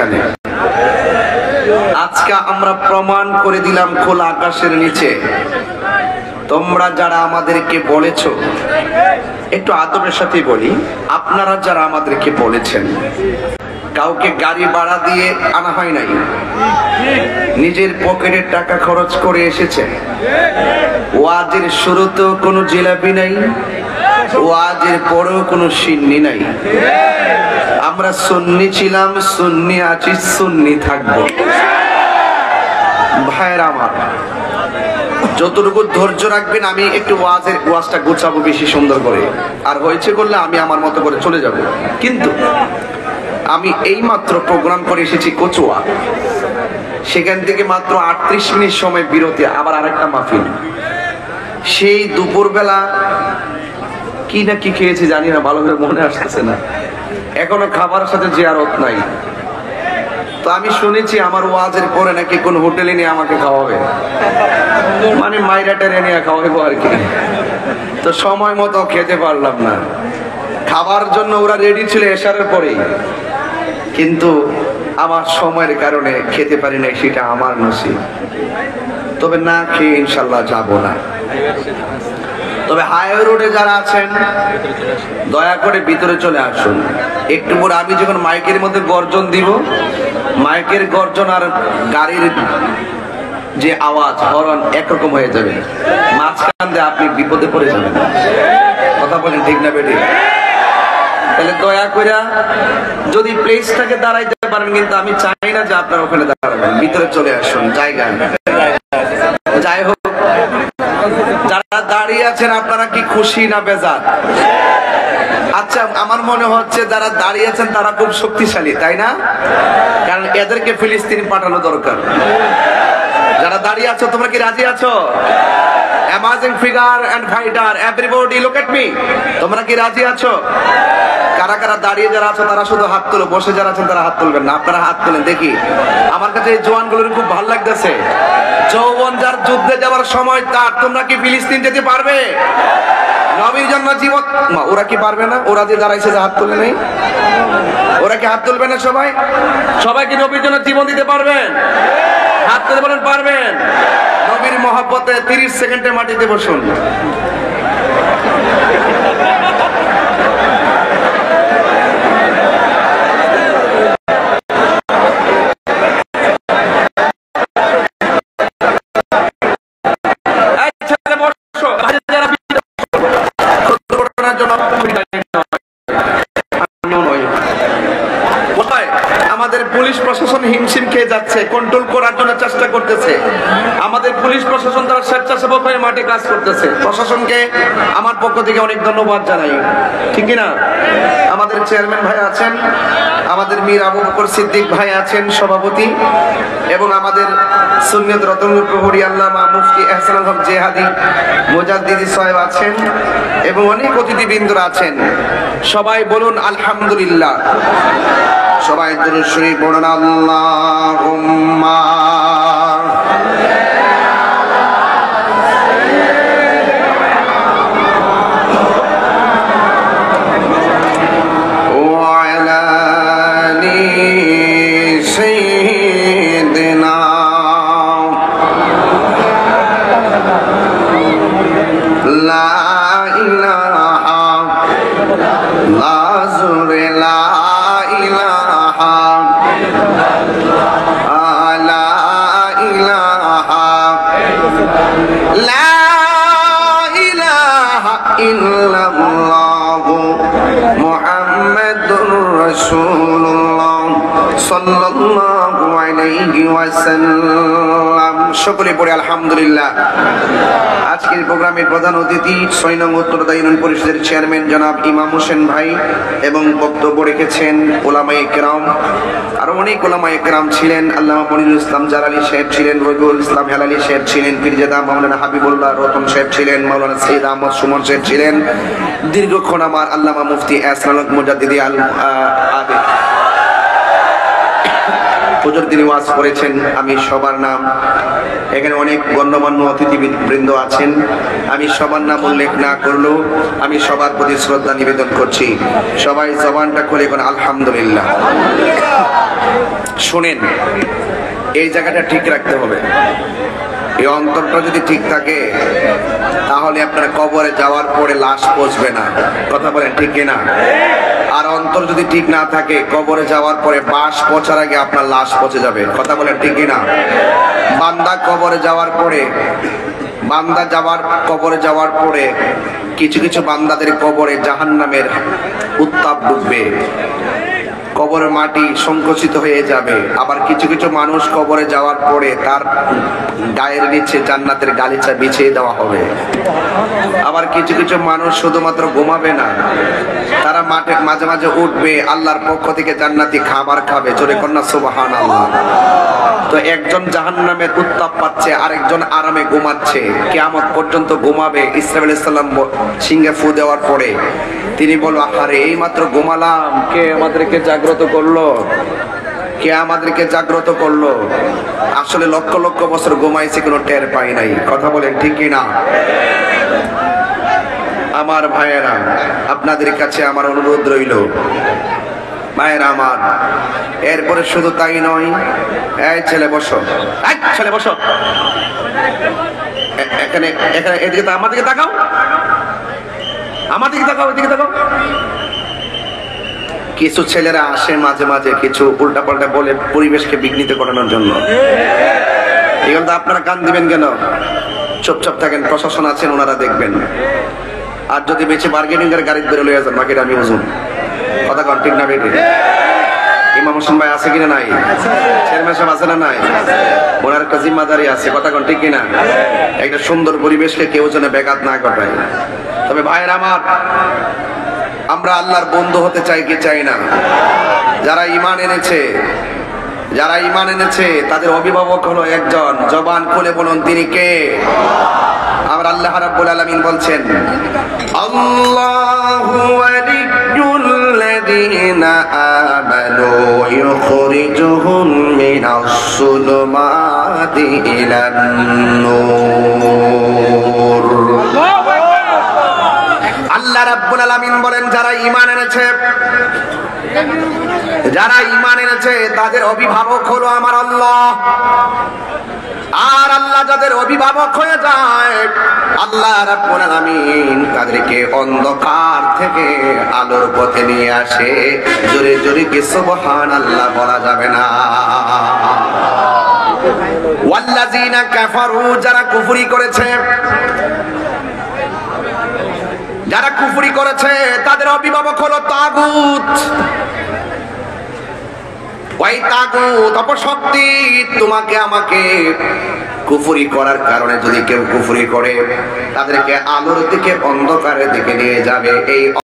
এখানে। আজকে আমরা প্রমাণ করে দিলাম খোলা আকাশের নিচে তোমরা যারা আমাদেরকে বলেছো, একটু আদবের সাথে বলি, আপনারা যারা আমাদেরকে বলেছেন কাউকে গাড়ি ভাড়া দিয়ে আনা হয় নাই, নিজের পকেটের টাকা খরচ করে এসেছে। ওয়াজের শুরুতেও কোনো জিলাপি নাই, ওয়াজের পরেও কোনো সিন্নি নাই। আমরা সুন্নি ছিলাম, সুন্নি আছি, সুন্নি থাকবো। ভাইয়ের আমার, যতটুকু ধৈর্য রাখবেন, আমি একটু ওয়াজটা গুছাবো বেশি সুন্দর করে, আর হয়েছে করলে আমি আমার মতো করে চলে যাব। কিন্তু আমি এই মাত্র প্রোগ্রাম করে এসেছি কচুয়া, সেখান থেকে মাত্র 38 মিনিট সময় বিরতি, আবার আরেকটা মাহফিল। সেই দুপুরবেলা কি না কি খেয়েছি জানি না, ভালো করে মনে আসতেছে না, এখনো খাবারের সাথে জিয়ারত নাই। তো আমি শুনেছি আমার ওয়াজের পরে নাকি কোন হোটেলে নিয়ে আমাকে খাওয়াবে, মানে মাইরাটের নিয়ে খাওয়াবো আর কি। তো সময় মতো খেতে পারলাম না, খাবার জন্য ওরা রেডি ছিল এশারের পরেই, কিন্তু আমার সময়ের কারণে খেতে পারি নাই, সেটা আমার নসিব। তবে না খেয়ে ইনশাল্লাহ যাব না। তবে হাইওয়ে রোডে যারা আছেন দয়া করে ভিতরে চলে আসুন। একটু পরে আমি যখন মাইকের মধ্যে গর্জন দিব, মাইকের গর্জন আর গাড়ির যে আওয়াজ, হরন একরকম হয়ে যাবে, মাঝখান দিয়ে আপনি বিপদে পড়ে যাবেন। কথা বলেন ঠিক না বেটি? তাহলে দয়া করে যদি প্লেসটাকে দাঁড়াইতে পারেন, কিন্তু আমি চাই না যে আপনারা ওখানে দাঁড়াবেন, ভিতরে চলে আসুন জায়গা। যাই হোক, যারা দাঁড়িয়ে আছেন আপনারা কি খুশি না বেজার? আচ্ছা, আমার মনে হচ্ছে যারা দাঁড়িয়ে আছেন তারা খুব শক্তিশালী, তাই না? কারণ এদেরকে ফিলিস্তিন পাঠানো দরকার। যারা দাঁড়িয়ে আছো তোমরা কি রাজি আছো? Amazing figure and fighter, everybody look at me. তোমরা কি রাজি আছো? কারা কারা দাঁড়িয়ে যারা আছো তারা শুধু হাত তোলো, বসে যারা আছেন তারা হাত তুলবেন না। আপনারা হাত তোলেন দেখি। আমার কাছে এই জওয়ানগুলোর খুব ভালো লাগতেছে। যৌবন যার যুদ্ধে যাওয়ার সময় তার, তোমরা কি ফিলিস্তিন যেতে পারবে? নবীর জন্য জীবন, ওরা কি পারবে না? ওরা যে দাঁড়াইছে যে হাত তুলে নেই, ওরা কি হাত তুলবে না? সবাই সবাই কি নবীর জন্য জীবন দিতে পারবেন? হাত তুলে বলেন পারবেন। নবীর মহব্বতে 30 সেকেন্ডে মাটিতে বসুন। আমাদের পুলিশ প্রশাসন হিমশিম খেয়ে যাচ্ছে, কন্ট্রোল করার জন্য চেষ্টা করতেছে। আমাদের পুলিশ প্রশাসন তারা স্বেচ্ছাসেবক হয়ে মাঠে কাজ করতেছে। প্রশাসনকে আমার পক্ষ থেকে অনেক ধন্যবাদ জানাই, ঠিক না? আমাদের চেয়ারম্যান ভাই আছেন, আমাদের মীর আবু বকর সিদ্দিক ভাই আছেন সভাপতি, এবং আমাদের সুন্নিয়ত রতনপুর প্রহরী আল্লামা মুফতি এহসানুল হক জেহাদি মুজাদ্দিদি সাহেব আছেন, এবং অনেক অতিথিবৃন্দরা আছেন। সবাই বলুন আলহামদুলিল্লাহ। সবাই দুরূদ শরীফ পড়ুন। আল্লাহুম্মা ওয়া আলা আলি সাইয়্যিদিনা লা ইলাহা লা জুরে লা ইল্লাল্লাহু মুহাম্মাদুর রাসূলুল্লাহ সাল্লাল্লাহু আলাইহি ওয়াসাল্লাম। সকলে পড়ে আলহামদুলিল্লাহ। আজকের প্রোগ্রামের প্রধান অতিথি ৬ নং উত্তরদা ইউনিয়ন পরিষদের চেয়ারম্যান জনাব ইমাম হোসেন ভাই, এবং বক্তব্য রেখেছেন ওলামায়ে কেরাম, আরো অনেক ওলামায়ে কেরাম ছিলেন। আল্লামা মনিরুল ইসলাম জালালী সাহেব ছিলেন, রবিউল ইসলাম হেলালী সাহেব ছিলেন, পীরজাদা মাওলানা হাবিবুল্লাহ রতন সাহেব ছিলেন, মাওলানা সৈয়দ আহমদ সুমন সাহেব ছিলেন। দীর্ঘক্ষণ আমার আল্লামা মুফতি এহসানুল হক মুজাদ্দিদি হুজুর তিনি ওয়াজ করেছেন। আমি সবার নাম, এখানে অনেক গণ্যমান্য অতিথিবৃন্দ আছেন, আমি সবার নাম উল্লেখ না করলেও আমি সবার প্রতি শ্রদ্ধা নিবেদন করছি। সবাই জবানটা খুলে এখন আলহামদুলিল্লাহ। শুনেন, এই জায়গাটা ঠিক রাখতে হবে। এই অন্তরটা যদি ঠিক থাকে তাহলে আপনার কবরে যাওয়ার পরে লাশ পচবে না। কথা বলেন ঠিক কিনা? আর অন্তর যদি ঠিক না থাকে কবরে যাওয়ার পরে বাঁশ পচার আগে আপনার লাশ পচে যাবে। কথা বলেন ঠিক কিনা? বান্দা কবরে যাওয়ার পরে কবরে যাওয়ার পরে কিছু কিছু বান্দাদের কবরে জাহান্নামের উত্তাপ ডুববে, কবরের মাটি সংকুচিত হয়ে যাবে। আবার কিছু কিছু মানুষ কবরে যাওয়ার পরে তার গায়ের নিচে জান্নাতের গালিচা বিছিয়ে দেওয়া হবে। আবার কিছু কিছু মানুষ শুধুমাত্র ঘুমাবে না, তারা মাঝে মাঝে উঠবে, আল্লাহর পক্ষ থেকে জান্নাতি খাবার খাবে। জোরে কন্যা সুবহানাল্লাহ। তো একজন জাহান্নামের উত্তাপ পাচ্ছে, আরেকজন আরামে ঘুমাচ্ছে। কিয়ামত পর্যন্ত ঘুমাবে। ইসরাঈল আলাইহিস সালাম সিংহে ফু দেওয়ার পরে তিনি বলল, আরে এই মাত্র ঘুমালাম, কে আমাদেরকে জাগ্রত করলো? কে আমাদেরকে জাগ্রত করলো? আসলে লক্ষ লক্ষ বছর ঘুমাইছে, কোনো টের পাই নাই। কথা বলেন ঠিক কিনা? আমার ভাইয়েরা, আপনাদের কাছে আমার অনুরোধ রইল, ভাইয়েরা আমার, এরপরে শুধু তাই নয়, এই ছেলে বসো, এই ছেলে বসো, এখানে এখানে এদিকে, আমার দিকে তাকাও, আমার দিকে তাকাও, এদিকে তাকাও। কিছু ছেলেরা আসে মাঝে মাঝে কিছু উল্টা পাল্টা বলে পরিবেশকে বিঘ্নিত করানোর জন্য। এগুলো তো আপনারা কান দিবেন কেন? চুপচাপ থাকেন, প্রশাসন আছেন, ওনারা দেখবেন। আর যদি বেঁচে বার্গেনিং এর গাড়ি বেরো লইয়া যান, বাকিটা আমি বুঝুন। কথা কন ঠিক না বেটি? ইমাম হোসেন ভাই আছে কিনা নাই? চেয়ারম্যান সাহেব আছে না নাই? ওনার একটা জিম্মাদারি আছে। কথা কন ঠিক কিনা? একটা সুন্দর পরিবেশকে কেউ যেন ব্যাঘাত না ঘটায়। তবে ভাইয়ের আমার, আমরা আল্লাহর বন্ধু হতে চাই কি চাই না? যারা ঈমান এনেছে তাদের অভিভাবক হলো একজন। জবান খুলে বলুন তিনি কে? আমার আল্লাহ রাব্বুল আলামিন বলছেন, আল্লাহু ওয়ালিয়্যুল্লাযীনা আমানু ইউখরিজুহুম মিনাস সুলুমাতি ইলান নূর। আল্লাহ রাব্বুল আলামিন বলেন, যারা ঈমান এনেছে তাদের অভিভাবক হলো আমার আল্লাহ। আর আল্লাহ যাদের অভিভাবক হয়ে যায়, আল্লাহ রাব্বুল আলামিন তাদেরকে অন্ধকার থেকে আলোর পথে নিয়ে আসে। জোরে জোরে কি সুবহানাল্লাহ বলা যাবে না? ওয়াল্লাযীনা কাফারু, যারা কুফরি করেছে তাদের অভিভাবক হলো তাগুত। ওই তাগুত অপশক্তি তোমাকে আমাকে কুফরি করার কারণে যদি কেউ কুফরি করে তাদেরকে আলোর দিকে অন্ধকারের দিকে নিয়ে যাবে। এই